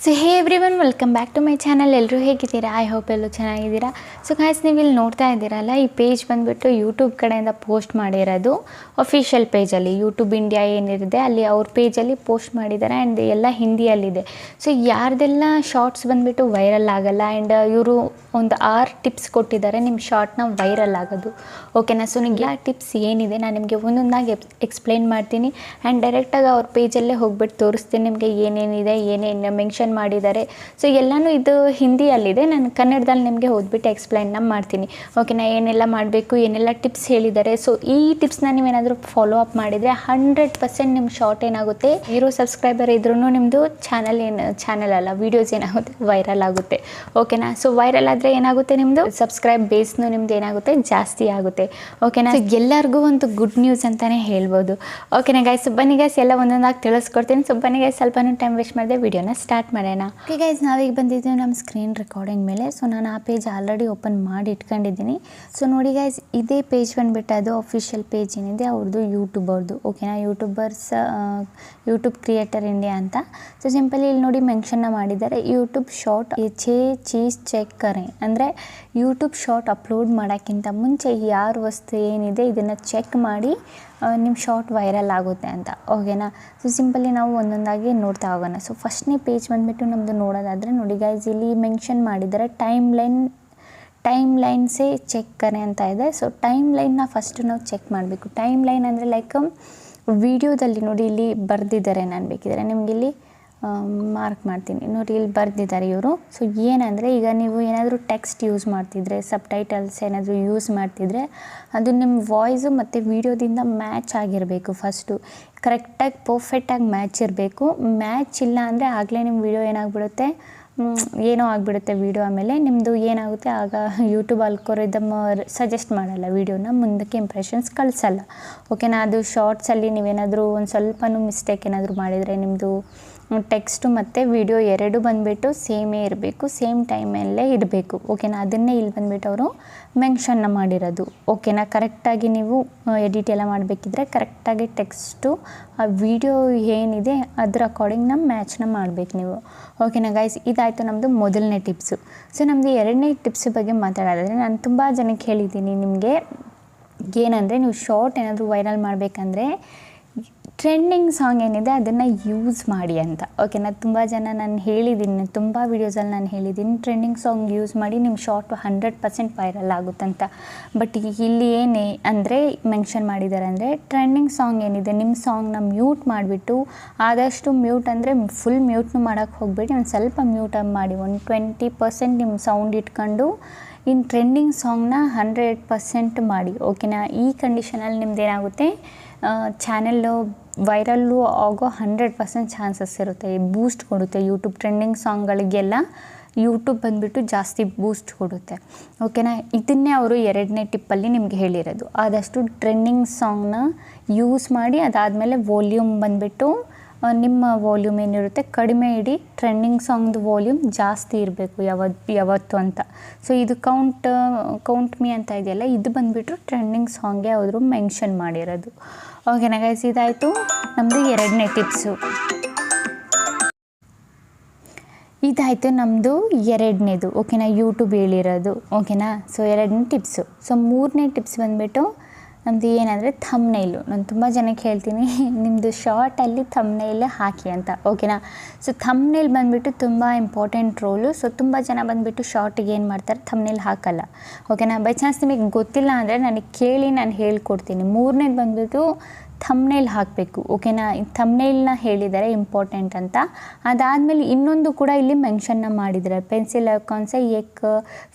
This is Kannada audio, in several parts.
So hey everyone, welcome back to my channel. ಎಲ್ಲರೂ ಹೇಗಿದ್ದೀರಾ? ಐ ಹೋಪ್ ಎಲ್ಲರೂ ಚೆನ್ನಾಗಿದ್ದೀರಾ. ಸೊ ಗಾಯ್ಸ್, ನೀವು ಇಲ್ಲಿ ನೋಡ್ತಾ ಇದ್ದೀರಲ್ಲ, ಈ ಪೇಜ್ ಬಂದುಬಿಟ್ಟು ಯೂಟ್ಯೂಬ್ ಕಡೆಯಿಂದ ಪೋಸ್ಟ್ ಮಾಡಿರೋದು. ಅಫಿಷಿಯಲ್ ಪೇಜಲ್ಲಿ ಯೂಟ್ಯೂಬ್ ಇಂಡಿಯಾ ಏನಿದೆ ಅಲ್ಲಿ ಅವ್ರ ಪೇಜಲ್ಲಿ ಪೋಸ್ಟ್ ಮಾಡಿದ್ದಾರೆ. ಆ್ಯಂಡ್ ಎಲ್ಲ ಹಿಂದಿಯಲ್ಲಿದೆ. ಸೊ ಯಾರ್ದೆಲ್ಲ ಶಾರ್ಟ್ಸ್ ಬಂದುಬಿಟ್ಟು ವೈರಲ್ ಆಗಲ್ಲ. ಆ್ಯಂಡ್ ಇವರು ಒಂದು 6 ಟಿಪ್ಸ್ ಕೊಟ್ಟಿದ್ದಾರೆ ನಿಮ್ಮ ಶಾರ್ಟ್ನ ವೈರಲ್ ಆಗೋದು. ಓಕೆನಾ? ಸೊ ನಿಮಗೆ ಆ ಟಿಪ್ಸ್ ಏನಿದೆ ನಾನು ನಿಮಗೆ ಒಂದೊಂದಾಗಿ ಎಕ್ಸ್ಪ್ಲೈನ್ ಮಾಡ್ತೀನಿ. ಆ್ಯಂಡ್ ಡೈರೆಕ್ಟಾಗಿ ಅವ್ರ ಪೇಜಲ್ಲೇ ಹೋಗ್ಬಿಟ್ಟು ತೋರಿಸ್ತೀನಿ ನಿಮಗೆ ಏನೇನಿದೆ, ಏನೇನು ಮೆನ್ಷನ್ ಮಾಡಿದ್ದಾರೆ. ಸೊ ಎಲ್ಲನೂ ಇದು ಹಿಂದಿಯಲ್ಲಿದೆ. ನಾನು ಕನ್ನಡದಲ್ಲಿ ನಿಮಗೆ ಓದ್ಬಿಟ್ಟು ಎಕ್ಸ್ಪ್ಲೈನ್ನ ಮಾಡ್ತೀನಿ. ಓಕೆನಾ? ಏನೆಲ್ಲ ಮಾಡಬೇಕು, ಏನೆಲ್ಲ ಟಿಪ್ಸ್ ಹೇಳಿದ್ದಾರೆ. ಸೊ ಈ ಟಿಪ್ಸ್ನ ನೀವೇನಾದರೂ ಫಾಲೋ ಅಪ್ ಮಾಡಿದರೆ 100% ನಿಮ್ಮ ಶಾರ್ಟ್ ಏನಾಗುತ್ತೆ, 0 ಸಬ್ಸ್ಕ್ರೈಬರ್ ಇದ್ರೂ ನಿಮ್ಮದು ಚಾನಲ್ ಅಲ್ಲ, ವೀಡಿಯೋಸ್ ಏನಾಗುತ್ತೆ ವೈರಲ್ ಆಗುತ್ತೆ. ಓಕೆನಾ? ಸೊ ವೈರಲ್ ಆದರೆ ಏನಾಗುತ್ತೆ, ನಿಮ್ಮದು ಸಬ್ಸ್ಕ್ರೈಬ್ ಬೇಸ್ನು ನಿಮ್ದು ಏನಾಗುತ್ತೆ ಜಾಸ್ತಿ ಆಗುತ್ತೆ. ಓಕೆನಾ? ಎಲ್ಲರಿಗೂ ಒಂದು ಗುಡ್ ನ್ಯೂಸ್ ಅಂತಲೇ ಹೇಳ್ಬೋದು. ಓಕೆನಾ ಗೈಸ್? ಬನ್ನಿ ಗೈಸ್, ಎಲ್ಲ ಒಂದೊಂದಾಗಿ ತಿಳಿಸ್ಕೊಡ್ತೀನಿ. ಸೊ ಬನ್ನಿ ಗೈಸ್, ಸ್ವಲ್ಪನೂ ಟೈಮ್ ವೇಸ್ಟ್ ಮಾಡಿದೆ, ವಿಡಿಯೋನ ಸ್ಟಾರ್ಟ್ ಮಾಡೋಣ. ಓಕೆ ಗೈಸ್, ನಾವೀಗ ಬಂದಿದ್ದೀವಿ ನಮ್ಮ ಸ್ಕ್ರೀನ್ ರೆಕಾರ್ಡಿಂಗ್ ಮೇಲೆ. ಸೊ ನಾನು ಆ ಪೇಜ್ ಆಲ್ರೆಡಿ ಓಪನ್ ಮಾಡಿ ಇಟ್ಕೊಂಡಿದ್ದೀನಿ. ಸೊ ನೋಡಿ ಗೈಸ್, ಇದೇ ಪೇಜ್ ಬಂದುಬಿಟ್ಟು ಅದು ಅಫಿಷಿಯಲ್ ಪೇಜ್ ಏನಿದೆ ಅವ್ರದ್ದು, ಯೂಟ್ಯೂಬ್ ಅವ್ರದ್ದು. ಓಕೆನಾ? ಯೂಟ್ಯೂಬ್ ಕ್ರಿಯೇಟರ್ ಇಂಡಿಯಾ ಅಂತ. ಸೊ ಸಿಂಪಲಿ ಇಲ್ಲಿ ನೋಡಿ ಮೆನ್ಷನ್ನ ಮಾಡಿದ್ದಾರೆ, ಯೂಟ್ಯೂಬ್ ಶಾರ್ಟ್ ಚೀಸ್ ಚೆಕ್ ಕರೆ. ಅಂದರೆ ಯೂಟ್ಯೂಬ್ ಶಾರ್ಟ್ ಅಪ್ಲೋಡ್ ಮಾಡೋಕ್ಕಿಂತ ಮುಂಚೆ ಯಾರ ವಸ್ತು ಏನಿದೆ ಇದನ್ನು ಚೆಕ್ ಮಾಡಿ ನಿಮ್ಮ ಶಾರ್ಟ್ ವೈರಲ್ ಆಗುತ್ತೆ ಅಂತ. ಓಕೆನಾ? ಸೊ ಸಿಂಪಲಿ ನಾವು ಒಂದೊಂದಾಗಿ ನೋಡ್ತಾ ಹೋಗೋಣ. ಸೊ ಫಸ್ಟ್ನೇ ಪೇಜ್ ಬಂದುಬಿಟ್ಟು ನಮ್ಮದು ನೋಡೋದಾದರೆ ನೋಡಿ ಗೈಸ್, ಇಲ್ಲಿ ಮೆನ್ಷನ್ ಮಾಡಿದ್ದಾರೆ ಟೈಮ್ ಲೈನ್ಸೇ ಚೆಕ್ ಕರೆ ಅಂತ ಇದೆ. ಸೊ ಟೈಮ್ ಲೈನ್ನ ಫಸ್ಟು ನಾವು ಚೆಕ್ ಮಾಡಬೇಕು. ಟೈಮ್ ಲೈನ್ ಅಂದರೆ ಲೈಕ್ ವಿಡಿಯೋದಲ್ಲಿ ನೋಡಿ ಇಲ್ಲಿ ಬರೆದಿದ್ದಾರೆ. ನಾನು ಬೇಕಿದ್ದಾರೆ ನಿಮಗೆ ಇಲ್ಲಿ ಮಾರ್ಕ್ ಮಾಡ್ತೀನಿ. ನೋಡಿ ಇಲ್ಲಿ ಬರೆದಿದ್ದಾರೆ ಇವರು. ಸೊ ಏನಂದರೆ, ಈಗ ನೀವು ಏನಾದರೂ ಟೆಕ್ಸ್ಟ್ ಯೂಸ್ ಮಾಡ್ತಿದ್ರೆ, ಸಬ್ ಟೈಟಲ್ಸ್ ಏನಾದರೂ ಯೂಸ್ ಮಾಡ್ತಿದ್ರೆ ಅದು ನಿಮ್ಮ ವಾಯ್ಸು ಮತ್ತು ವೀಡಿಯೋದಿಂದ ಮ್ಯಾಚ್ ಆಗಿರಬೇಕು. ಫಸ್ಟು ಕರೆಕ್ಟಾಗಿ ಪರ್ಫೆಕ್ಟಾಗಿ ಮ್ಯಾಚ್ ಇರಬೇಕು. ಮ್ಯಾಚ್ ಇಲ್ಲ ಅಂದರೆ ಆಗಲೇ ನಿಮ್ಮ ವೀಡಿಯೋ ಏನಾಗ್ಬಿಡುತ್ತೆ, ಏನೋ ಆಗಿಬಿಡುತ್ತೆ ವೀಡಿಯೋ. ಆಮೇಲೆ ನಿಮ್ಮದು ಏನಾಗುತ್ತೆ, ಆಗ ಯೂಟ್ಯೂಬ್ ಅಲ್ಗೋರಿದಮ್ ಸಜೆಸ್ಟ್ ಮಾಡಲ್ಲ, ವೀಡಿಯೋನ ಮುಂದಕ್ಕೆ ಇಂಪ್ರೆಷನ್ಸ್ ಕಳಿಸಲ್ಲ. ಓಕೆನಾ? ಅದು ಶಾರ್ಟ್ಸಲ್ಲಿ ನೀವೇನಾದರೂ ಒಂದು ಸ್ವಲ್ಪನೂ ಮಿಸ್ಟೇಕ್ ಏನಾದರೂ ಮಾಡಿದರೆ ನಿಮ್ಮದು ಟೆಕ್ಸ್ಟು ಮತ್ತು ವೀಡಿಯೋ ಎರಡೂ ಬಂದುಬಿಟ್ಟು ಸೇಮೇ ಇರಬೇಕು, ಸೇಮ್ ಟೈಮಲ್ಲೇ ಇರಬೇಕು. ಓಕೆನಾ? ಅದನ್ನೇ ಇಲ್ಲಿ ಬಂದುಬಿಟ್ಟು ಅವರು ಮೆನ್ಷನ್ನ ಮಾಡಿರೋದು. ಓಕೆನಾ? ಕರೆಕ್ಟಾಗಿ ನೀವು ಎಡಿಟ್ ಎಲ್ಲ ಮಾಡಬೇಕಿದ್ರೆ ಕರೆಕ್ಟಾಗಿ ಟೆಕ್ಸ್ಟು ಆ ವಿಡಿಯೋ ಏನಿದೆ ಅದ್ರ ಅಕಾರ್ಡಿಂಗ್ ಮ್ಯಾಚ್ನ ಮಾಡಬೇಕು ನೀವು. ಓಕೆನಾ ಗೈಸ್? ಇದಾಯಿತು ನಮ್ಮದು ಮೊದಲನೇ ಟಿಪ್ಸು. ಸೊ ನಮ್ಮದು ಎರಡನೇ ಟಿಪ್ಸ್ ಬಗ್ಗೆ ಮಾತಾಡೋದಾದರೆ, ನಾನು ತುಂಬ ಜನಕ್ಕೆ ಹೇಳಿದ್ದೀನಿ ನಿಮಗೆ ಏನಂದರೆ, ನೀವು ಶಾರ್ಟ್ ಏನಾದರೂ ವೈರಲ್ ಮಾಡಬೇಕಂದ್ರೆ ಟ್ರೆಂಡಿಂಗ್ ಸಾಂಗ್ ಏನಿದೆ ಅದನ್ನು ಯೂಸ್ ಮಾಡಿ ಅಂತ. ಓಕೆನಾ? ತುಂಬ ಜನ ನಾನು ಹೇಳಿದ್ದೀನಿ, ತುಂಬ ವೀಡಿಯೋಸಲ್ಲಿ ನಾನು ಹೇಳಿದ್ದೀನಿ ಟ್ರೆಂಡಿಂಗ್ ಸಾಂಗ್ ಯೂಸ್ ಮಾಡಿ ನಿಮ್ಮ ಶಾರ್ಟ್ 100% ವೈರಲ್ ಆಗುತ್ತಂತ. ಬಟ್ ಇಲ್ಲಿ ಏನೇ ಅಂದರೆ ಮೆನ್ಷನ್ ಮಾಡಿದ್ದಾರೆ ಅಂದರೆ, ಟ್ರೆಂಡಿಂಗ್ ಸಾಂಗ್ ಏನಿದೆ ನಿಮ್ಮ ಸಾಂಗ್ನ ಮ್ಯೂಟ್ ಮಾಡಿಬಿಟ್ಟು, ಆದಷ್ಟು ಮ್ಯೂಟ್ ಅಂದರೆ ಫುಲ್ ಮ್ಯೂಟ್ನು ಮಾಡೋಕ್ಕೆ ಹೋಗ್ಬೇಡಿ, ಒಂದು ಸ್ವಲ್ಪ ಮ್ಯೂಟ್ ಮಾಡಿ, ಒಂದು 20% ನಿಮ್ಮ ಸೌಂಡ್ ಇಟ್ಕೊಂಡು ಇನ್ನು ಟ್ರೆಂಡಿಂಗ್ ಸಾಂಗ್ನ 100% ಮಾಡಿ. ಓಕೆನಾ? ಈ ಕಂಡೀಷನಲ್ಲಿ ನಿಮ್ದು ಏನಾಗುತ್ತೆ, ಚಾನೆಲ್ಲು ವೈರಲ್ಲು ಆಗೋ 100% ಚಾನ್ಸಸ್ ಇರುತ್ತೆ. ಬೂಸ್ಟ್ ಕೊಡುತ್ತೆ ಯೂಟ್ಯೂಬ್. ಟ್ರೆಂಡಿಂಗ್ ಸಾಂಗ್ಗಳಿಗೆಲ್ಲ ಯೂಟ್ಯೂಬ್ ಬಂದುಬಿಟ್ಟು ಜಾಸ್ತಿ ಬೂಸ್ಟ್ ಕೊಡುತ್ತೆ. ಓಕೆನಾ? ಇದನ್ನೇ ಅವರು ಎರಡನೇ ಟಿಪ್ಪಲ್ಲಿ ನಿಮಗೆ ಹೇಳಿರೋದು. ಆದಷ್ಟು ಟ್ರೆಂಡಿಂಗ್ ಸಾಂಗ್ನ ಯೂಸ್ ಮಾಡಿ, ಅದಾದಮೇಲೆ ವಾಲ್ಯೂಮ್ ಬಂದುಬಿಟ್ಟು ನಿಮ್ಮ ವಾಲ್ಯೂಮ್ ಏನಿರುತ್ತೆ ಕಡಿಮೆ ಇಡಿ, ಟ್ರೆಂಡಿಂಗ್ ಸಾಂಗ್ದು ವಾಲ್ಯೂಮ್ ಜಾಸ್ತಿ ಇರಬೇಕು ಯಾವತ್ತು ಅಂತ. ಸೊ ಇದು ಕೌಂಟ್ ಮೀ ಅಂತ ಇದೆಯಲ್ಲ, ಇದು ಬಂದುಬಿಟ್ಟು ಟ್ರೆಂಡಿಂಗ್ ಸಾಂಗ್ಗೆ ಅವರು ಮೆನ್ಷನ್ ಮಾಡಿರೋದು. ಓಕೆನಾ ಗೈಸ್? ಇದಾಯಿತು ನಮ್ಮದು ಎರಡನೇ ಟಿಪ್ಸು. ಇದಾಯಿತು ನಮ್ಮದು ಎರಡನೇದು. ಓಕೆನಾ? ಯೂಟ್ಯೂಬ್ ಹೇಳಿರೋದು. ಓಕೆನಾ? ಸೊ ಎರಡನೇ ಟಿಪ್ಸು. ಸೊ ಮೂರನೇ ಟಿಪ್ಸ್ ಬಂದುಬಿಟ್ಟು ನಮ್ಮದು ಏನಂದರೆ ಥಂಬ್ನೈಲು. ನಾನು ತುಂಬ ಜನಕ್ಕೆ ಹೇಳ್ತೀನಿ ನಿಮ್ಮದು ಶಾರ್ಟಲ್ಲಿ ಥಂಬ್ನೈಲ್ ಹಾಕಿ ಅಂತ. ಓಕೆನಾ? ಸೊ ಥಂಬ್ನೈಲ್ ಬಂದುಬಿಟ್ಟು ತುಂಬ ಇಂಪಾರ್ಟೆಂಟ್ ರೋಲು. ಸೊ ತುಂಬ ಜನ ಬಂದುಬಿಟ್ಟು ಶಾರ್ಟಿಗೆ ಏನು ಮಾಡ್ತಾರೆ, ಥಂಬ್ನೈಲ್ ಹಾಕಲ್ಲ. ಓಕೆನಾ? ಬೈ ಚಾನ್ಸ್ ನಿಮಗೆ ಗೊತ್ತಿಲ್ಲ ಅಂದರೆ ನನಗೆ ಕೇಳಿ ನಾನು ಹೇಳ್ಕೊಡ್ತೀನಿ. ಮೂರನೇದು ಬಂದುಬಿಟ್ಟು ಥಂಬ್ನೈಲ್ ಹಾಕಬೇಕು. ಓಕೆನಾ? ಈ ಥಂಬ್ನೈಲ್ನ ಹೇಳಿದ್ದಾರೆ ಇಂಪಾರ್ಟೆಂಟ್ ಅಂತ. ಅದಾದಮೇಲೆ ಇನ್ನೊಂದು ಕೂಡ ಇಲ್ಲಿ ಮೆನ್ಷನ್ನ ಮಾಡಿದ್ದಾರೆ, ಪೆನ್ಸಿಲ್ ಐಕಾನ್ಸೆ ಏಕ್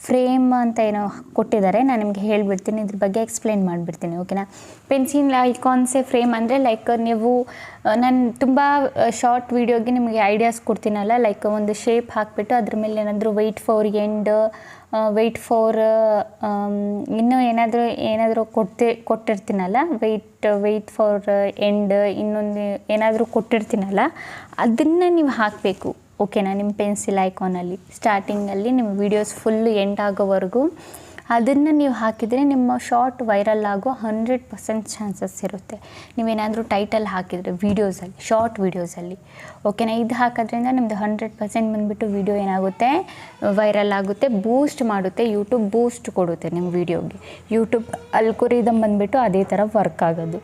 ಫ್ರೇಮ್ ಅಂತ ಏನೋ ಕೊಟ್ಟಿದ್ದಾರೆ. ನಾನು ನಿಮಗೆ ಹೇಳಿಬಿಡ್ತೀನಿ, ಇದ್ರ ಬಗ್ಗೆ ಎಕ್ಸ್ಪ್ಲೇನ್ ಮಾಡಿಬಿಡ್ತೀನಿ. ಓಕೆನಾ? ಪೆನ್ಸಿಲ್ ಐಕಾನ್ಸೆ ಫ್ರೇಮ್ ಅಂದರೆ ಲೈಕ್ ನೀವು, ನಾನು ತುಂಬ ಶಾರ್ಟ್ ವೀಡಿಯೋಗೆ ನಿಮಗೆ ಐಡಿಯಾಸ್ ಕೊಡ್ತೀನಲ್ಲ, ಲೈಕ್ ಒಂದು ಶೇಪ್ ಹಾಕಿಬಿಟ್ಟು ಅದ್ರ ಮೇಲೆ ಏನಾದರೂ ವೆಯ್ಟ್ ಫಾರ್ ಇನ್ನೂ ಏನಾದರೂ ಕೊಟ್ಟಿರ್ತೀನಲ್ಲ, ವೆಯ್ಟ್ ಫಾರ್ ಎಂಡ್, ಇನ್ನೊಂದು ಏನಾದರೂ ಕೊಟ್ಟಿರ್ತೀನಲ್ಲ ಅದನ್ನು ನೀವು ಹಾಕಬೇಕು. ಓಕೆನಾ? ನಿಮ್ಮ ಪೆನ್ಸಿಲ್ ಐಕಾನಲ್ಲಿ ಸ್ಟಾರ್ಟಿಂಗಲ್ಲಿ ನಿಮ್ಮ ವೀಡಿಯೋಸ್ ಫುಲ್ ಎಂಡ್ ಆಗೋವರೆಗೂ ಅದನ್ನು ನೀವು ಹಾಕಿದರೆ ನಿಮ್ಮ ಶಾರ್ಟ್ ವೈರಲ್ ಆಗೋ 100% ಚಾನ್ಸಸ್ ಇರುತ್ತೆ. ನೀವೇನಾದರೂ ಟೈಟಲ್ ಹಾಕಿದರೆ ವೀಡಿಯೋಸಲ್ಲಿ, ಶಾರ್ಟ್ ವೀಡಿಯೋಸಲ್ಲಿ, ಓಕೆನಾ. ಇದು ಹಾಕೋದ್ರಿಂದ ನಿಮ್ಮದು 100% ಬಂದುಬಿಟ್ಟು ವೀಡಿಯೋ ಏನಾಗುತ್ತೆ, ವೈರಲ್ ಆಗುತ್ತೆ, ಬೂಸ್ಟ್ ಮಾಡುತ್ತೆ, ಯೂಟ್ಯೂಬ್ ಬೂಸ್ಟ್ ಕೊಡುತ್ತೆ ನಿಮ್ಮ ವೀಡಿಯೋಗೆ. ಯೂಟ್ಯೂಬ್ ಅಲ್ಗೋರಿದಮ್ ಬಂದುಬಿಟ್ಟು ಅದೇ ಥರ ವರ್ಕ್ ಆಗೋದು,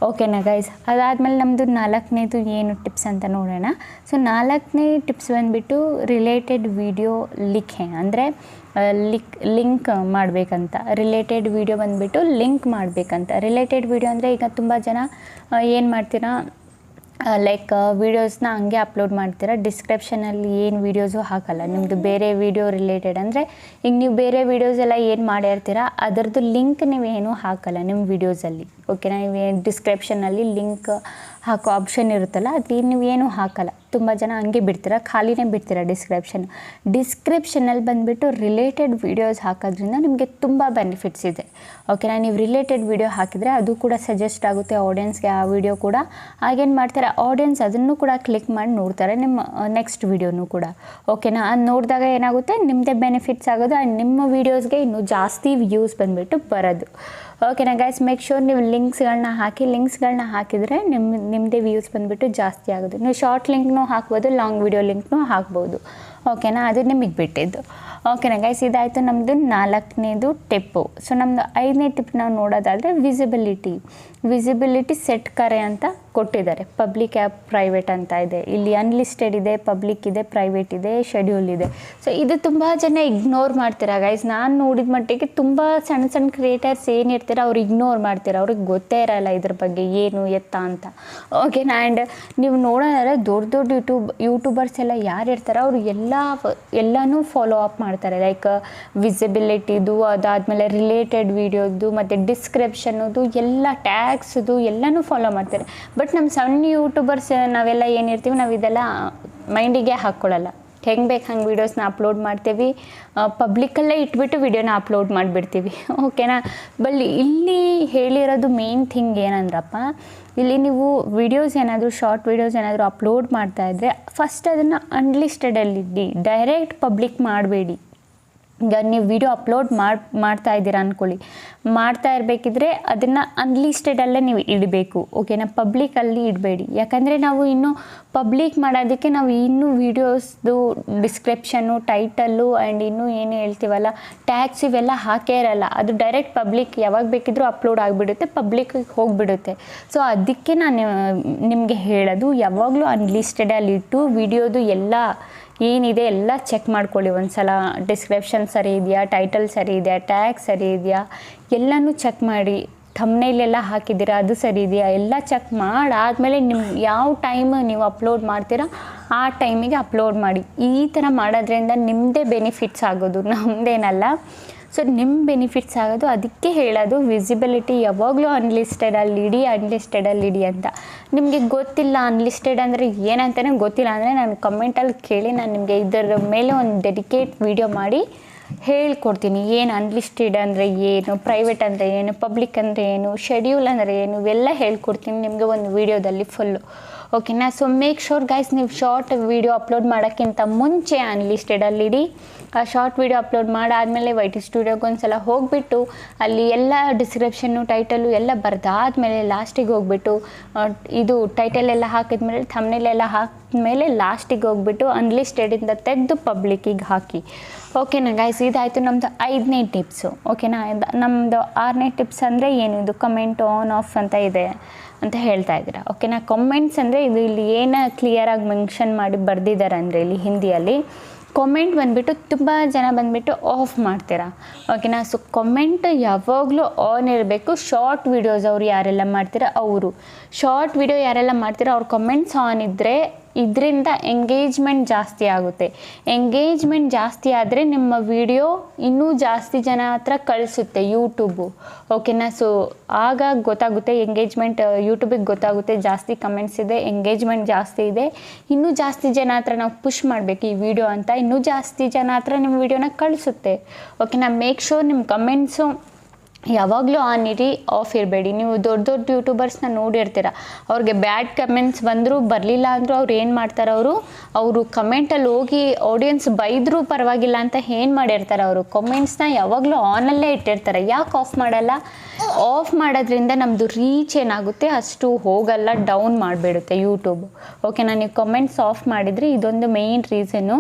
ಓಕೆನಾ ಗೈಸ್. ಅದಾದಮೇಲೆ ನಮ್ಮದು 4ನೇದು ಏನು ಟಿಪ್ಸ್ ಅಂತ ನೋಡೋಣ. ಸೊ 4ನೇ ಟಿಪ್ಸ್ ಬಂದುಬಿಟ್ಟು ರಿಲೇಟೆಡ್ ವೀಡಿಯೋ ಲಿಖೆ, ಅಂದರೆ ಲಿಂಕ್ ಮಾಡಬೇಕಂತ. ರಿಲೇಟೆಡ್ ವೀಡಿಯೋ ಬಂದುಬಿಟ್ಟು ಲಿಂಕ್ ಮಾಡಬೇಕಂತ. ರಿಲೇಟೆಡ್ ವೀಡಿಯೋ ಅಂದರೆ ಈಗ ತುಂಬ ಜನ ಏನು ಮಾಡ್ತೀರಾ, ಲೈಕ್ ವೀಡಿಯೋಸ್ನ ಹಂಗೆ ಅಪ್ಲೋಡ್ ಮಾಡ್ತೀರಾ, ಡಿಸ್ಕ್ರಿಪ್ಷನಲ್ಲಿ ಏನು ವೀಡಿಯೋಸು ಹಾಕಲ್ಲ, ನಿಮ್ಮದು ಬೇರೆ ವೀಡಿಯೋ ರಿಲೇಟೆಡ್. ಅಂದರೆ ಈಗ ನೀವು ಬೇರೆ ವೀಡಿಯೋಸ್ ಎಲ್ಲ ಏನು ಮಾಡಿರ್ತೀರ ಅದರದ್ದು ಲಿಂಕ್ ನೀವೇನು ಹಾಕಲ್ಲ ನಿಮ್ಮ ವೀಡಿಯೋಸಲ್ಲಿ, ಓಕೆನಾ. ನೀವು ಡಿಸ್ಕ್ರಿಪ್ಷನಲ್ಲಿ ಲಿಂಕ್ ಹಾಕೋ ಆಪ್ಷನ್ ಇರುತ್ತಲ್ಲ, ಅದು ನೀವೇನು ಹಾಕಲ್ಲ. ತುಂಬ ಜನ ಹಂಗೆ ಬಿಡ್ತೀರಾ, ಖಾಲಿನೇ ಬಿಡ್ತೀರಾ ಡಿಸ್ಕ್ರಿಪ್ಷನಲ್ಲಿ ಬಂದುಬಿಟ್ಟು ರಿಲೇಟೆಡ್ ವೀಡಿಯೋಸ್ ಹಾಕೋದ್ರಿಂದ ನಿಮಗೆ ತುಂಬ ಬೆನಿಫಿಟ್ಸ್ ಇದೆ, ಓಕೆನಾ. ನೀವು ರಿಲೇಟೆಡ್ ವೀಡಿಯೋ ಹಾಕಿದರೆ ಅದು ಕೂಡ ಸಜೆಸ್ಟ್ ಆಗುತ್ತೆ ಆಡಿಯನ್ಸ್ಗೆ, ಆ ವಿಡಿಯೋ ಕೂಡ. ಹಾಗೇನು ಮಾಡ್ತಾರೆ, ಆಡಿಯನ್ಸ್ ಅದನ್ನು ಕೂಡ ಕ್ಲಿಕ್ ಮಾಡಿ ನೋಡ್ತಾರೆ ನಿಮ್ಮ ನೆಕ್ಸ್ಟ್ ವೀಡಿಯೋನು ಕೂಡ, ಓಕೆನಾ. ಅದು ನೋಡಿದಾಗ ಏನಾಗುತ್ತೆ, ನಿಮ್ಮದೇ ಬೆನಿಫಿಟ್ಸ್ ಆಗೋದು ಆ್ಯಂಡ್ ನಿಮ್ಮ ವೀಡಿಯೋಸ್ಗೆ ಇನ್ನೂ ಜಾಸ್ತಿ ವ್ಯೂಸ್ ಬಂದುಬಿಟ್ಟು ಬರೋದು, ಓಕೆನಾ ಗೈಸ್. ಮೇಕ್ ಶೋರ್ ನೀವು ಲಿಂಕ್ಸ್ಗಳನ್ನ ಹಾಕಿದರೆ ನಿಮ್ಮದೇ ವ್ಯೂಸ್ ಬಂದುಬಿಟ್ಟು ಜಾಸ್ತಿ ಆಗೋದು. ನೀವು ಶಾರ್ಟ್ ಲಿಂಕ್ನೂ ಹಾಕ್ಬೋದು, ಲಾಂಗ್ ವಿಡಿಯೋ ಲಿಂಕ್ನೂ ಹಾಕ್ಬೋದು, ಓಕೆನಾ. ಅದು ನಿಮಗೆ ಬಿಟ್ಟಿದ್ದು, ಓಕೆನಾ ಗೈಸ್. ಇದಾಯಿತು ನಮ್ಮದು 4ನೇದು ಟಿಪ್ಪು. ಸೊ ನಮ್ಮದು 5ನೇ ಟಿಪ್ ನಾವು ನೋಡೋದಾದರೆ ವಿಸಿಬಿಲಿಟಿ ಸೆಟ್ ಕರೆ ಅಂತ ಕೊಟ್ಟಿದ್ದಾರೆ. ಪಬ್ಲಿಕ್ ಆ್ಯಪ್ ಪ್ರೈವೇಟ್ ಅಂತ ಇದೆ, ಇಲ್ಲಿ ಅನ್ಲಿಸ್ಟೆಡ್ ಇದೆ, ಪಬ್ಲಿಕ್ ಇದೆ, ಪ್ರೈವೇಟ್ ಇದೆ, ಶೆಡ್ಯೂಲ್ ಇದೆ. ಸೊ ಇದು ತುಂಬ ಜನ ಇಗ್ನೋರ್ ಮಾಡ್ತೀರಾ ಗೈಸ್. ನಾನು ನೋಡಿದ ಮಟ್ಟಿಗೆ ತುಂಬ ಸಣ್ಣ ಕ್ರಿಯೇಟರ್ಸ್ ಏನಿರ್ತೀರ ಅವ್ರು ಇಗ್ನೋರ್ ಮಾಡ್ತೀರಾ, ಅವ್ರಿಗೆ ಗೊತ್ತೇ ಇರೋಲ್ಲ ಇದ್ರ ಬಗ್ಗೆ ಏನು ಎತ್ತ ಅಂತ, ಓಕೆನಾ. ಆ್ಯಂಡ್ ನೀವು ನೋಡೋದಾದ್ರೆ ದೊಡ್ಡ ಯೂಟ್ಯೂಬರ್ಸ್ ಎಲ್ಲ ಯಾರು ಇರ್ತಾರೆ ಅವರು ಎಲ್ಲನೂ ಫಾಲೋ ಅಪ್ ಮಾಡ್ತಾರೆ. ಲೈಕ್ ವಿಸಿಬಿಲಿಟಿದು, ಅದಾದಮೇಲೆ ರಿಲೇಟೆಡ್ ವೀಡಿಯೋದು, ಮತ್ತು ಡಿಸ್ಕ್ರಿಪ್ಷನ್ನದು ಎಲ್ಲ ಟ್ಯಾಗ್ಸದು ಎಲ್ಲನೂ ಫಾಲೋ ಮಾಡ್ತಾರೆ. ಬಟ್ ನಮ್ಮ ಸಣ್ಣ ಯೂಟ್ಯೂಬರ್ಸ್ ನಾವೆಲ್ಲ ಏನಿರ್ತೀವಿ, ನಾವು ಇದೆಲ್ಲ ಮೈಂಡಿಗೆ ಹಾಕ್ಕೊಳ್ಳಲ್ಲ. ಹೆಂಗೆ ಬೇಕು ಹಂಗೆ ವೀಡಿಯೋಸ್ನ ಅಪ್ಲೋಡ್ ಮಾಡ್ತೀವಿ, ಪಬ್ಲಿಕ್ಕಲ್ಲೇ ಇಟ್ಬಿಟ್ಟು ವೀಡಿಯೋನ ಅಪ್ಲೋಡ್ ಮಾಡಿಬಿಡ್ತೀವಿ, ಓಕೆನಾ. ಇಲ್ಲಿ ಹೇಳಿರೋದು ಮೇನ್ ಥಿಂಗ್ ಏನಂದ್ರಪ್ಪ, ಇಲ್ಲಿ ನೀವು ವೀಡಿಯೋಸ್ ಏನಾದರೂ ಶಾರ್ಟ್ ವೀಡಿಯೋಸ್ ಏನಾದರೂ ಅಪ್ಲೋಡ್ ಮಾಡ್ತಾಯಿದ್ರೆ ಫಸ್ಟ್ ಅದನ್ನು ಅನ್ಲಿಸ್ಟೆಡಲ್ಲಿಡಿ, ಡೈರೆಕ್ಟ್ ಪಬ್ಲಿಕ್ ಮಾಡಬೇಡಿ. ಈಗ ನೀವು ವಿಡಿಯೋ ಅಪ್ಲೋಡ್ ಮಾಡ್ತಾ ಇದ್ದೀರಾ ಅಂದ್ಕೊಳ್ಳಿ, ಮಾಡ್ತಾ ಇರಬೇಕಿದ್ರೆ ಅದನ್ನು ಅನ್ಲಿಸ್ಟೆಡಲ್ಲೇ ನೀವು ಇಡಬೇಕು, ಓಕೆನಾ. ಪಬ್ಲಿಕಲ್ಲಿ ಇಡಬೇಡಿ. ಯಾಕಂದರೆ ನಾವು ಇನ್ನೂ ಪಬ್ಲಿಕ್ ಮಾಡೋದಕ್ಕೆ ನಾವು ಇನ್ನೂ ವೀಡಿಯೋಸ್ದು ಡಿಸ್ಕ್ರಿಪ್ಷನ್ನು, ಟೈಟಲ್ಲು ಆ್ಯಂಡ್ ಇನ್ನೂ ಏನು ಹೇಳ್ತೀವಲ್ಲ ಟ್ಯಾಗ್ಸ್ ಇವೆಲ್ಲ ಹಾಕೇ ಇರಲ್ಲ. ಅದು ಡೈರೆಕ್ಟ್ ಪಬ್ಲಿಕ್ ಯಾವಾಗ ಬೇಕಿದ್ರೂ ಅಪ್ಲೋಡ್ ಆಗಿಬಿಡುತ್ತೆ, ಪಬ್ಲಿಕ್ಕಿಗೆ ಹೋಗಿಬಿಡುತ್ತೆ. ಸೊ ಅದಕ್ಕೆ ನಾನು ನಿಮಗೆ ಹೇಳೋದು, ಯಾವಾಗಲೂ ಅನ್ಲಿಸ್ಟೆಡಲ್ಲಿ ಇಟ್ಟು ವೀಡಿಯೋದು ಎಲ್ಲ ಏನಿದೆ ಎಲ್ಲ ಚೆಕ್ ಮಾಡ್ಕೊಳ್ಳಿ ಒಂದು ಸಲ. ಡಿಸ್ಕ್ರಿಪ್ಷನ್ ಸರಿ ಇದೆಯಾ, ಟೈಟಲ್ ಸರಿ ಇದೆಯಾ, ಟ್ಯಾಗ್ ಸರಿ ಇದೆಯಾ, ಎಲ್ಲನೂ ಚೆಕ್ ಮಾಡಿ. ಥಂಬ್ನೇಲೆಲ್ಲ ಹಾಕಿದ್ದೀರಾ ಅದು ಸರಿ ಇದೆಯಾ, ಎಲ್ಲ ಚೆಕ್ ಮಾಡಾದಮೇಲೆ ಯಾವ ಟೈಮ್ ನೀವು ಅಪ್ಲೋಡ್ ಮಾಡ್ತೀರಾ ಆ ಟೈಮಿಗೆ ಅಪ್ಲೋಡ್ ಮಾಡಿ. ಈ ಥರ ಮಾಡೋದ್ರಿಂದ ನಿಮ್ಮದೇ ಬೆನಿಫಿಟ್ಸ್ ಆಗೋದು, ನಮ್ಮದೇನಲ್ಲ. ಸೊ ನಿಮ್ಮ ಬೆನಿಫಿಟ್ಸ್ ಆಗೋದು, ಅದಕ್ಕೆ ಹೇಳೋದು ವಿಸಿಬಿಲಿಟಿ ಯಾವಾಗಲೂ ಅನ್ಲಿಸ್ಟೆಡಲ್ಲಿ ಇಡಿ ಅಂತ. ನಿಮಗೆ ಗೊತ್ತಿಲ್ಲ ಅನ್ಲಿಸ್ಟೆಡ್ ಅಂದರೆ ಏನಂತಲೇ ಗೊತ್ತಿಲ್ಲ ಅಂದರೆ ನಾನು ಕಮೆಂಟಲ್ಲಿ ಕೇಳಿ, ನಾನು ನಿಮಗೆ ಇದರ ಮೇಲೆ ಒಂದು ಡೆಡಿಕೇಟ್ ವಿಡಿಯೋ ಮಾಡಿ ಹೇಳ್ಕೊಡ್ತೀನಿ. ಏನು ಅನ್ಲಿಸ್ಟೆಡ್ ಅಂದರೆ ಏನು, ಪ್ರೈವೇಟ್ ಅಂದರೆ ಏನು, ಪಬ್ಲಿಕ್ ಅಂದರೆ ಏನು, ಶೆಡ್ಯೂಲ್ ಅಂದರೆ ಏನು, ಇವೆಲ್ಲ ಹೇಳ್ಕೊಡ್ತೀನಿ ನಿಮಗೆ ಒಂದು ವೀಡಿಯೋದಲ್ಲಿ ಫುಲ್ಲು, ಓಕೆನಾ. ಸೊ ಮೇಕ್ ಶೋರ್ ಗೈಸ್, ನೀವು ಶಾರ್ಟ್ ವೀಡಿಯೋ ಅಪ್ಲೋಡ್ ಮಾಡೋಕ್ಕಿಂತ ಮುಂಚೆ ಅನ್ಲಿಸ್ಟೆಡಲ್ಲಿಡಿ. ಆ ಶಾರ್ಟ್ ವೀಡಿಯೋ ಅಪ್ಲೋಡ್ ಮಾಡಾದಮೇಲೆ YT ಸ್ಟುಡಿಯೋಗೆ ಒಂದು ಸಲ ಹೋಗಿಬಿಟ್ಟು ಅಲ್ಲಿ ಎಲ್ಲ ಡಿಸ್ಕ್ರಿಪ್ಷನ್ನು, ಟೈಟಲು ಎಲ್ಲ ಬರೆದಾದ್ಮೇಲೆ ಲಾಸ್ಟಿಗೆ ಹೋಗ್ಬಿಟ್ಟು ಇದು ಟೈಟಲ್ ಎಲ್ಲ ಹಾಕಿದ್ಮೇಲೆ, ಥಂಬ್ನೇಲೆಲ್ಲ ಹಾಕಿದ್ಮೇಲೆ ಲಾಸ್ಟಿಗೆ ಹೋಗ್ಬಿಟ್ಟು ಅನ್ಲಿಸ್ಟೆಡಿಂದ ತೆಗೆದು ಪಬ್ಲಿಕ್ಕಿಗೆ ಹಾಕಿ, ಓಕೆನಾ ಗೈಸ್. ಇದಾಯಿತು ನಮ್ಮದು 5ನೇ ಟಿಪ್ಸು, ಓಕೆನಾ. ನಮ್ಮದು 6ನೇ ಟಿಪ್ಸ್ ಅಂದರೆ ಏನು, ಇದು ಕಮೆಂಟ್ ಆನ್ ಆಫ್ ಅಂತ ಇದೆ ಅಂತ ಹೇಳ್ತಾ ಇದ್ದೀರಾ, ಓಕೆನಾ. ಕಮೆಂಟ್ಸ್ ಅಂದರೆ ಇದು ಇಲ್ಲಿ ಏನು ಕ್ಲಿಯರಾಗಿ ಮೆನ್ಷನ್ ಮಾಡಿ ಬರೆದಿದ್ದಾರೆ ಅಂದರೆ ಇಲ್ಲಿ ಹಿಂದಿಯಲ್ಲಿ ಕಾಮೆಂಟ್ ಬಂದುಬಿಟ್ಟು ತುಂಬ ಜನ ಬಂದುಬಿಟ್ಟು ಆಫ್ ಮಾಡ್ತೀರಾ, ಓಕೆನಾ. ಸೊ ಕಾಮೆಂಟ್ ಯಾವಾಗಲೂ ಆನ್ ಇರಬೇಕು. ಶಾರ್ಟ್ ವೀಡಿಯೋಸ್ ಅವ್ರು ಯಾರೆಲ್ಲ ಮಾಡ್ತೀರಾ ಅವರು, ಶಾರ್ಟ್ ವೀಡಿಯೋ ಯಾರೆಲ್ಲ ಮಾಡ್ತೀರಾ ಅವ್ರ ಕಮೆಂಟ್ಸ್ ಆನ್ ಇದ್ದರೆ ಇದರಿಂದ ಎಂಗೇಜ್ಮೆಂಟ್ ಜಾಸ್ತಿ ಆಗುತ್ತೆ. ಎಂಗೇಜ್ಮೆಂಟ್ ಜಾಸ್ತಿ ಆದರೆ ನಿಮ್ಮ ವಿಡಿಯೋ ಇನ್ನೂ ಜಾಸ್ತಿ ಜನ ಹತ್ರ ಕಳಿಸುತ್ತೆ ಯೂಟ್ಯೂಬು, ಓಕೆನಾ. ಸೊ ಆಗ ಗೊತ್ತಾಗುತ್ತೆ ಎಂಗೇಜ್ಮೆಂಟ್, ಯೂಟ್ಯೂಬಿಗೆ ಗೊತ್ತಾಗುತ್ತೆ ಜಾಸ್ತಿ ಕಮೆಂಟ್ಸ್ ಇದೆ, ಎಂಗೇಜ್ಮೆಂಟ್ ಜಾಸ್ತಿ ಇದೆ, ಇನ್ನೂ ಜಾಸ್ತಿ ಜನ ಹತ್ರ ನಾವು ಪುಷ್ ಮಾಡಬೇಕು ಈ ವಿಡಿಯೋ ಅಂತ, ಇನ್ನೂ ಜಾಸ್ತಿ ಜನ ಹತ್ರ ನಿಮ್ಮ ವಿಡಿಯೋನ ಕಳಿಸುತ್ತೆ, ಓಕೆನಾ. ಮೇಕ್ ಶೋರ್ ನಿಮ್ಮ ಕಮೆಂಟ್ಸು ಯಾವಾಗಲೂ ಆನ್ ಇರಿ, ಆಫ್ ಇರಬೇಡಿ. ನೀವು ದೊಡ್ಡ ದೊಡ್ಡ ಯೂಟ್ಯೂಬರ್ಸ್ನ ನೋಡಿರ್ತೀರ, ಅವ್ರಿಗೆ ಬ್ಯಾಡ್ ಕಮೆಂಟ್ಸ್ ಬಂದರೂ ಬರಲಿಲ್ಲ ಅಂದರೂ ಅವ್ರು ಏನು ಮಾಡ್ತಾರೆ, ಅವರು ಕಮೆಂಟಲ್ಲಿ ಹೋಗಿ ಆಡಿಯನ್ಸ್ ಬೈದರೂ ಪರವಾಗಿಲ್ಲ ಅಂತ ಏನು ಮಾಡಿರ್ತಾರೆ, ಅವರು ಕಮೆಂಟ್ಸ್ನ ಯಾವಾಗಲೂ ಆನಲ್ಲೇ ಇಟ್ಟಿರ್ತಾರೆ. ಯಾಕೆ ಆಫ್ ಮಾಡಲ್ಲ? ಆಫ್ ಮಾಡೋದ್ರಿಂದ ನಮ್ಮದು ರೀಚ್ ಏನಾಗುತ್ತೆ ಅಷ್ಟು ಹೋಗಲ್ಲ, ಡೌನ್ ಮಾಡಿಬಿಡುತ್ತೆ ಯೂಟ್ಯೂಬ್. ಓಕೆನಾ? ನೀವು ಕಮೆಂಟ್ಸ್ ಆಫ್ ಮಾಡಿದರೆ ಇದೊಂದು ಮೇಯ್ನ್ ರೀಸನ್ನು.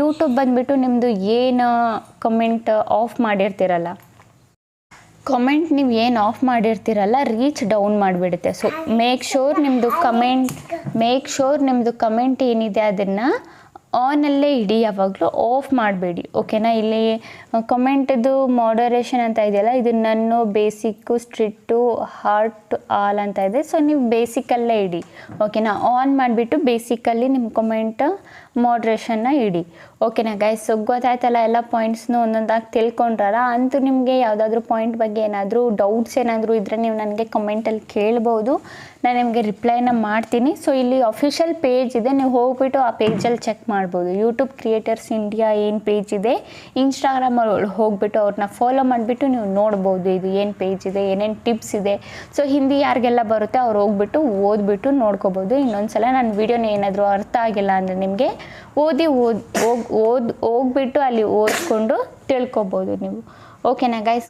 ಯೂಟ್ಯೂಬ್ ಬಂದುಬಿಟ್ಟು ನಿಮ್ಮದು ಏನು ಕಮೆಂಟ್ ಆಫ್ ಮಾಡಿರ್ತೀರಲ್ಲ, ಕಮೆಂಟ್ ನೀವು ಏನು ಆಫ್ ಮಾಡಿರ್ತೀರಲ್ಲ, ರೀಚ್ ಡೌನ್ ಮಾಡಿಬಿಡುತ್ತೆ. ಸೊ ಮೇಕ್ ಶೋರ್ ನಿಮ್ಮದು ಕಮೆಂಟ್ ಏನಿದೆ ಅದನ್ನು ಆನಲ್ಲೇ ಇಡಿ, ಯಾವಾಗಲೂ ಆಫ್ ಮಾಡಬೇಡಿ. ಓಕೆನಾ? ಇಲ್ಲಿ ಕಮೆಂಟ್ದು ಮಾಡರೇಷನ್ ಅಂತ ಇದೆಯಲ್ಲ, ಇದು ನನ್ನು, ಬೇಸಿಕ್ಕು, ಸ್ಟ್ರಿಕ್ಟು, ಹಾರ್ಟ್, ಆಲ್ ಅಂತ ಇದೆ. ಸೊ ನೀವು ಬೇಸಿಕಲ್ಲೇ ಇಡಿ. ಓಕೆನಾ? ಆನ್ ಮಾಡಿಬಿಟ್ಟು ಬೇಸಿಕಲ್ಲಿ ನಿಮ್ಮ ಕಮೆಂಟ್ ಮಾಡ್ರೇಷನ್ನ ಇಡಿ. ಓಕೆನಾ ಗೈಸ್? ಸೊ ಗೊತ್ತಾಯ್ತಲ್ಲ, ಎಲ್ಲ ಪಾಯಿಂಟ್ಸ್ನು ಒಂದೊಂದಾಗಿ ತಿಳ್ಕೊಂಡ್ರಲ್ಲ. ಅಂತೂ ನಿಮಗೆ ಯಾವುದಾದ್ರೂ ಪಾಯಿಂಟ್ ಬಗ್ಗೆ ಏನಾದರೂ ಡೌಟ್ಸ್ ಏನಾದರೂ ಇದ್ದರೆ ನೀವು ನನಗೆ ಕಮೆಂಟಲ್ಲಿ ಕೇಳ್ಬೋದು, ನಾನು ನಿಮಗೆ ರಿಪ್ಲೈನ ಮಾಡ್ತೀನಿ. ಸೊ ಇಲ್ಲಿ ಅಫಿಷಿಯಲ್ ಪೇಜ್ ಇದೆ, ನೀವು ಹೋಗ್ಬಿಟ್ಟು ಆ ಪೇಜಲ್ಲಿ ಚೆಕ್ ಮಾಡ್ಬೋದು. ಯೂಟ್ಯೂಬ್ ಕ್ರಿಯೇಟರ್ಸ್ ಇಂಡಿಯಾ ಏನು ಪೇಜ್ ಇದೆ, ಇನ್ಸ್ಟಾಗ್ರಾಮಲ್ಲಿ ಹೋಗ್ಬಿಟ್ಟು ಅವ್ರನ್ನ ಫಾಲೋ ಮಾಡಿಬಿಟ್ಟು ನೀವು ನೋಡ್ಬೋದು ಇದು ಏನು ಪೇಜ್ ಇದೆ, ಏನೇನು ಟಿಪ್ಸ್ ಇದೆ. ಸೊ ಹಿಂದಿ ಯಾರಿಗೆಲ್ಲ ಬರುತ್ತೆ ಅವ್ರು ಹೋಗ್ಬಿಟ್ಟು ಓದ್ಬಿಟ್ಟು ನೋಡ್ಕೋಬೋದು. ಇನ್ನೊಂದ್ಸಲ ನನ್ನ ವೀಡಿಯೋನ ಏನಾದರೂ ಅರ್ಥ ಆಗಿಲ್ಲ ಅಂದರೆ ನಿಮಗೆ ಹೋಗ್ಬಿಟ್ಟು ಅಲ್ಲಿ ಓದ್ಕೊಂಡು ತಿಳ್ಕೊಬೋದು ನೀವು. ಓಕೆನಾ ಗೈಸ್?